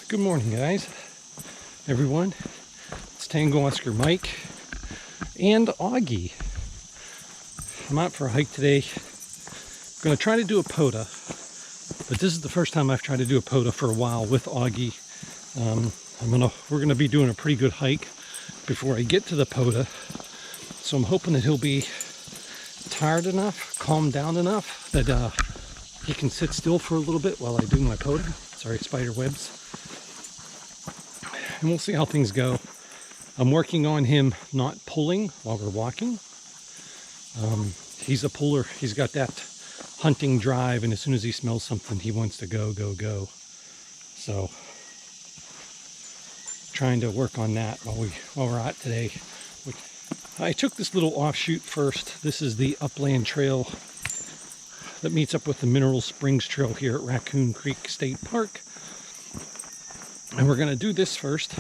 Good morning, guys, everyone. It's Tango Oscar Mike and Augie. I'm out for a hike today. I'm going to try to do a POTA, but this is the first time I've tried to do a POTA for a while with Augie. We're going to be doing a pretty good hike before I get to the POTA, so I'm hoping that he'll be tired enough, calmed down enough that he can sit still for a little bit while I do my POTA. Sorry, spider webs. And we'll see how things go. I'm working on him not pulling while we're walking. He's a puller. He's got that hunting drive, and as soon as he smells something, he wants to go. So, trying to work on that while we're out today. I took this little offshoot first. This is the upland trail that meets up with the Mineral Springs Trail here at Raccoon Creek State Park. And we're going to do this first,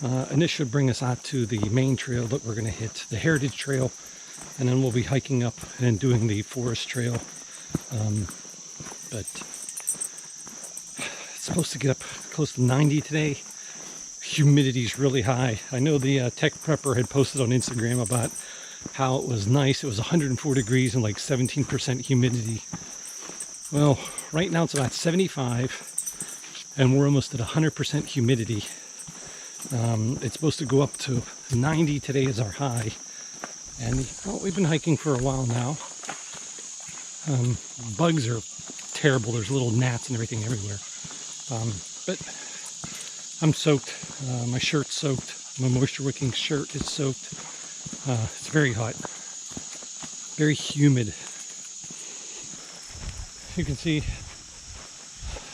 and this should bring us out to the main trail that we're going to hit, the Heritage Trail, and then we'll be hiking up and doing the Forest Trail. But it's supposed to get up close to 90 today. Humidity's really high. I know the tech prepper had posted on Instagram about how it was nice. It was 104 degrees and like 17% humidity. Well, right now it's about 75. And we're almost at 100% humidity. It's supposed to go up to 90 today is our high. And well, we've been hiking for a while now. Bugs are terrible. There's little gnats and everything everywhere. But I'm soaked. My shirt's soaked. My moisture wicking shirt is soaked. It's very hot. Very humid. You can see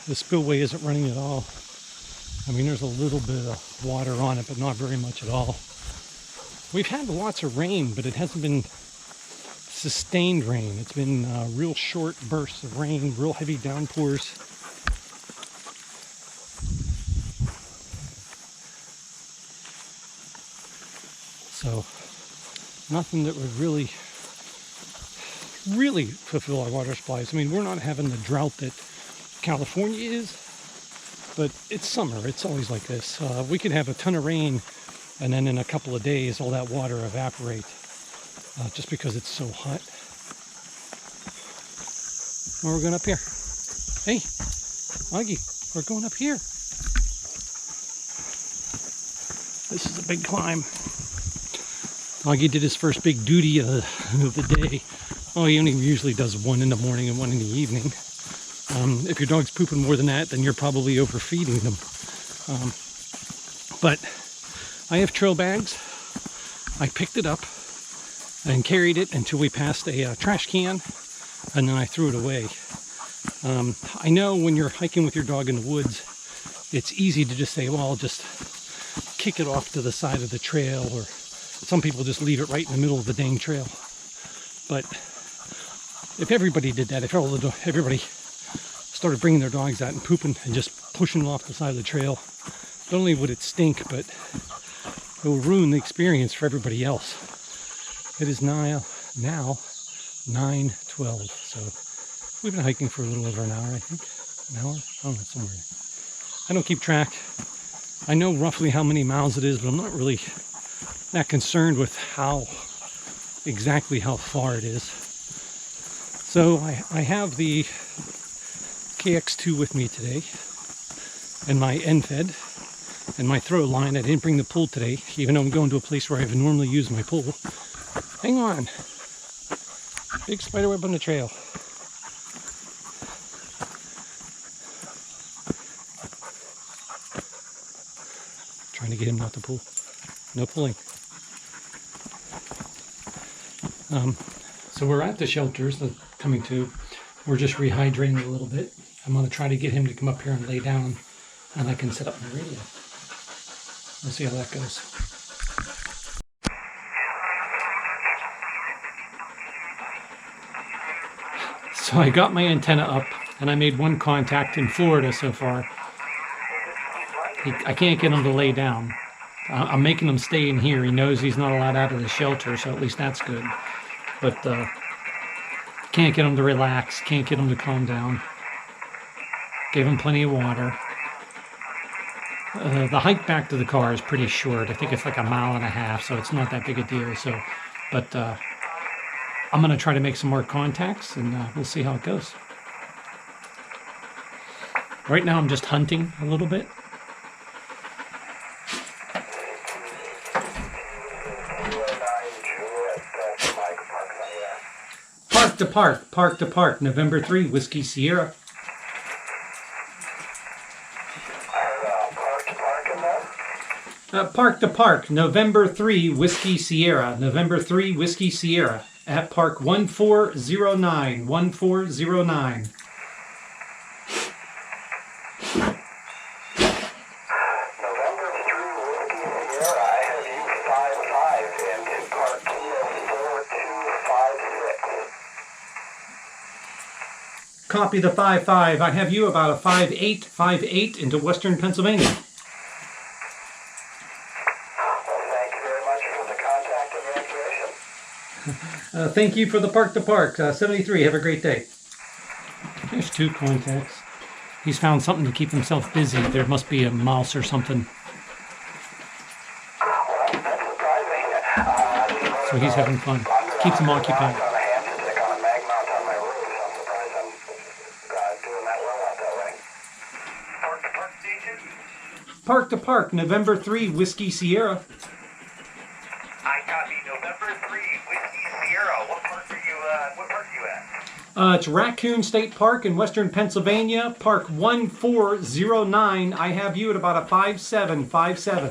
the spillway isn't running at all. I mean, there's a little bit of water on it, but not very much at all. We've had lots of rain, but it hasn't been sustained rain. It's been real short bursts of rain, real heavy downpours. So, nothing that would really fulfill our water supplies. I mean, we're not having the drought that California is, but it's summer. It's always like this. We could have a ton of rain, and then in a couple of days, all that water evaporate just because it's so hot. Well, we're going up here. Hey, Augie, we're going up here. This is a big climb. Augie did his first big duty of the day. Oh, he only usually does one in the morning and one in the evening. If your dog's pooping more than that, then you're probably overfeeding them. But I have trail bags. I picked it up and carried it until we passed a trash can, and then I threw it away. I know when you're hiking with your dog in the woods, it's easy to just say, well, I'll just kick it off to the side of the trail, or some people just leave it right in the middle of the dang trail. But if everybody did that, if everybody started bringing their dogs out and pooping and just pushing them off the side of the trail, not only would it stink, but it will ruin the experience for everybody else. It is now 9:12, so we've been hiking for a little over an hour, I think. An hour? Oh, somewhere. I don't keep track. I know roughly how many miles it is, but I'm not really that concerned with exactly how far it is. So I have the KX2 with me today, and my end fed, and my throw line. I didn't bring the pull today, even though I'm going to a place where I would normally use my pull. Hang on. Big spider web on the trail. Trying to get him not to pull. No pulling. So we're at the shelters that coming to. We're just rehydrating a little bit. I'm going to try to get him to come up here and lay down, and I can set up my radio. We'll see how that goes. So I got my antenna up, and I made one contact in Florida so far. I can't get him to lay down. I'm making him stay in here. He knows he's not allowed out of the shelter, so at least that's good. But can't get him to relax, can't get him to calm down. Gave him plenty of water. The hike back to the car is pretty short. I think it's like 1.5 miles, so it's not that big a deal. So, but I'm going to try to make some more contacts, and we'll see how it goes. Right now, I'm just hunting a little bit. Park to park, park to park, November 3, Whiskey Sierra. Park to park, November 3, Whiskey Sierra. November 3, Whiskey Sierra. At Park 1409, 1409. November 3, Whiskey Sierra. I have you 55 into Park 4256. Copy the 55. I have you about a 5858 into Western Pennsylvania. Thank you for the park to park. 73, have a great day. There's 2 contacts. He's found something to keep himself busy. There must be a mouse or something. So he's having fun. Keeps him occupied. Park to park, November 3, Whiskey Sierra. I copy November 3, Whiskey Sierra. What park are you at? It's Raccoon State Park in Western Pennsylvania, Park 1409. I have you at about a 5757. I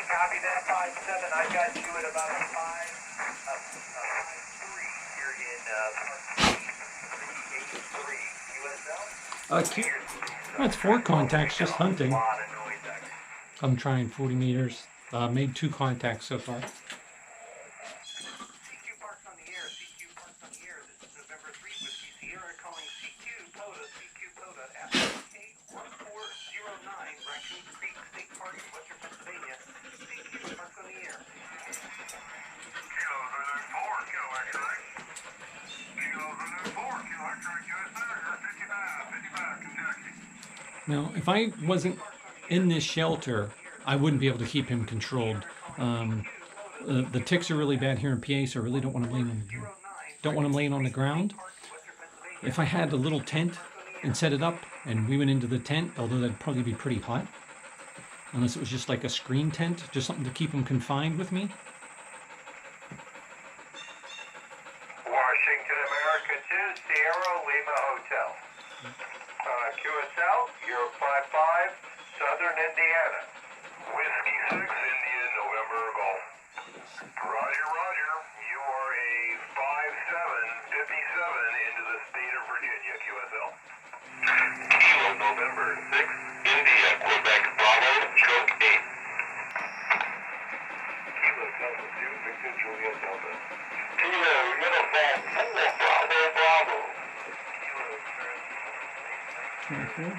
copy that 57. I got you at about a 53. You're in Park 383 USL. That's 4 contacts, just hunting. I'm trying 40 meters. Made 2 contacts so far. CQ Parks on the air. CQ Parks on the air. This is November 3, Whiskey Sierra calling CQ POTA. CQ POTA at 1409 Raccoon Creek State Park in Western Pennsylvania. CQ Parks on the air. Kilo 4, Kilo X-ray. Kilo 4, Kilo X-ray, USA, 55, Kentucky. Now, if I wasn't in this shelter, I wouldn't be able to keep him controlled. The ticks are really bad here in PA, so I really don't want him laying on the ground. If I had a little tent and set it up, and we went into the tent, although that'd probably be pretty hot, unless it was just like a screen tent, just something to keep him confined with me. Washington, America 2, Sierra Lima Hotel. QSL, Euro 55, Southern Indiana. Whiskey 6, Indian, November Golf. Roger, roger. You are a 5757 into the state of Virginia, QSL. Kilo November 6, India, Quebec, Bravo, stroke 8. Kilo Delta 2, Victor, Juliet, Delta. Kilo Uniform 4, Bravo, Bravo. Kilo, sir.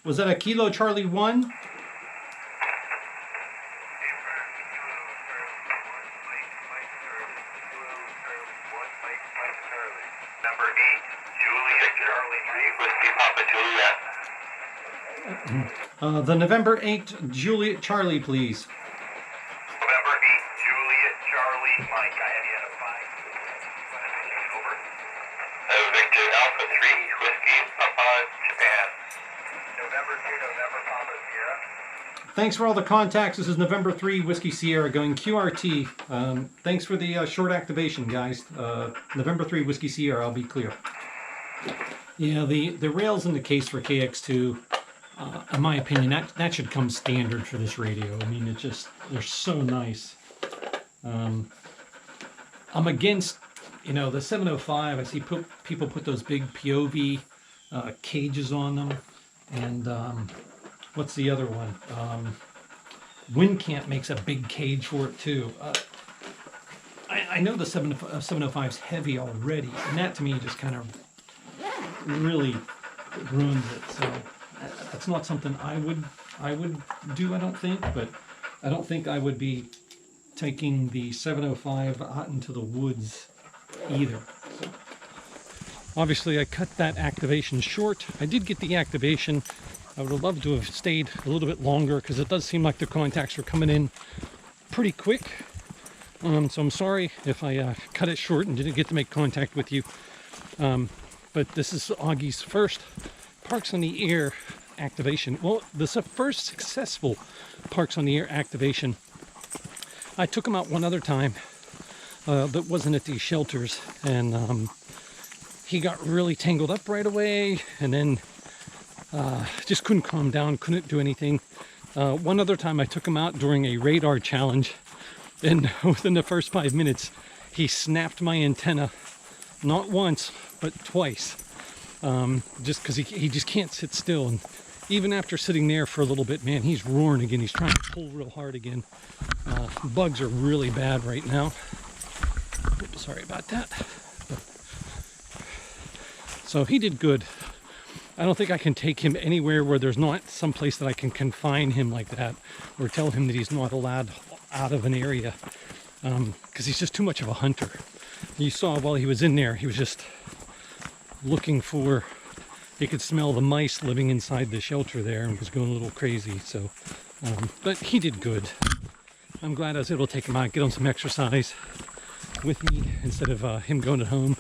Was that a Kilo Charlie 1? Number 8, Juliet Charlie 3, Whiskey Papa Juliet. The November 8 Juliet Charlie, please. November 8, Juliet Charlie Mike. I have you at a 5. Over. Victor Alpha 3, Whiskey Papa Japan. November 2, November Papa Sierra. Thanks for all the contacts. This is November 3 Whiskey Sierra going QRT. Thanks for the short activation, guys. November 3 Whiskey Sierra, I'll be clear. Yeah, the rails in the case for KX2, in my opinion, that should come standard for this radio. I mean, they're so nice. I'm against, the 705. I see people put those big POV cages on them. And what's the other one? Windcamp makes a big cage for it too. I know the 705's heavy already, and that to me just kind of really ruins it. So that's not something I would do, I don't think. But I don't think I would be taking the 705 out into the woods either. So. Obviously, I cut that activation short. I did get the activation. I would have loved to have stayed a little bit longer because it does seem like the contacts are coming in pretty quick. So I'm sorry if I cut it short and didn't get to make contact with you. But this is Augi's first Parks on the Air activation. Well, this is the first successful Parks on the Air activation. I took him out one other time that wasn't at these shelters, and he got really tangled up right away, and then just couldn't calm down, couldn't do anything. One other time I took him out during a radar challenge, and within the first 5 minutes he snapped my antenna, not once but twice, just because he just can't sit still. And even after sitting there for a little bit, man, he's roaring again. He's trying to pull real hard again. Bugs are really bad right now. Oops, sorry about that. So he did good. I don't think I can take him anywhere where there's not some place that I can confine him like that, or tell him that he's not allowed out of an area, because he's just too much of a hunter. You saw while he was in there, he was just looking for, he could smell the mice living inside the shelter there and was going a little crazy. So, but he did good. I'm glad I was able to take him out, get on some exercise with me instead of him going at home.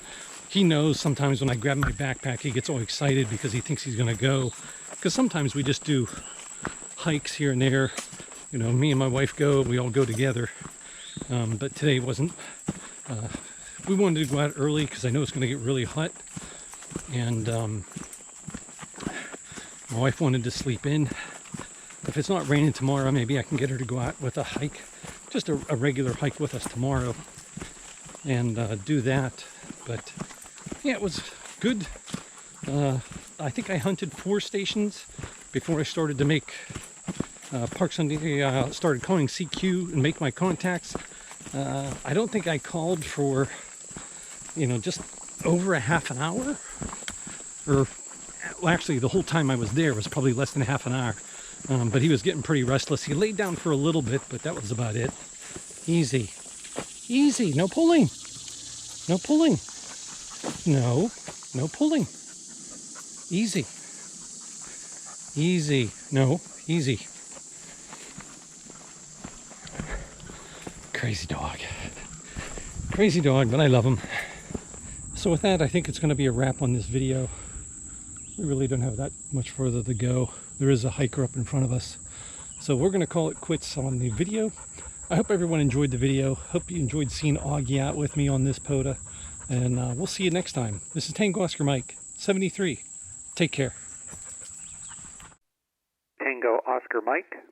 He knows sometimes when I grab my backpack, he gets all excited because he thinks he's going to go. Because sometimes we just do hikes here and there. You know, me and my wife go, we all go together. But today wasn't. We wanted to go out early because I know it's going to get really hot. And my wife wanted to sleep in. If it's not raining tomorrow, maybe I can get her to go out with a hike. Just a regular hike with us tomorrow. And do that. But yeah, it was good. I think I hunted 4 stations before I started to make Parks on the Air, started calling CQ and make my contacts. I don't think I called for, you know, just over a half an hour. Or, well, actually, the whole time I was there was probably less than half an hour. But he was getting pretty restless. He laid down for a little bit, but that was about it. Easy. Easy. No pulling. No pulling. No pulling. Easy. Easy. No, easy. Crazy dog. Crazy dog, but I love him. So with that, I think it's going to be a wrap on this video. We really don't have that much further to go. There is a hiker up in front of us. So we're going to call it quits on the video. I hope everyone enjoyed the video. Hope you enjoyed seeing Augie out with me on this POTA. And we'll see you next time. This is Tango Oscar Mike, 73. Take care. Tango Oscar Mike,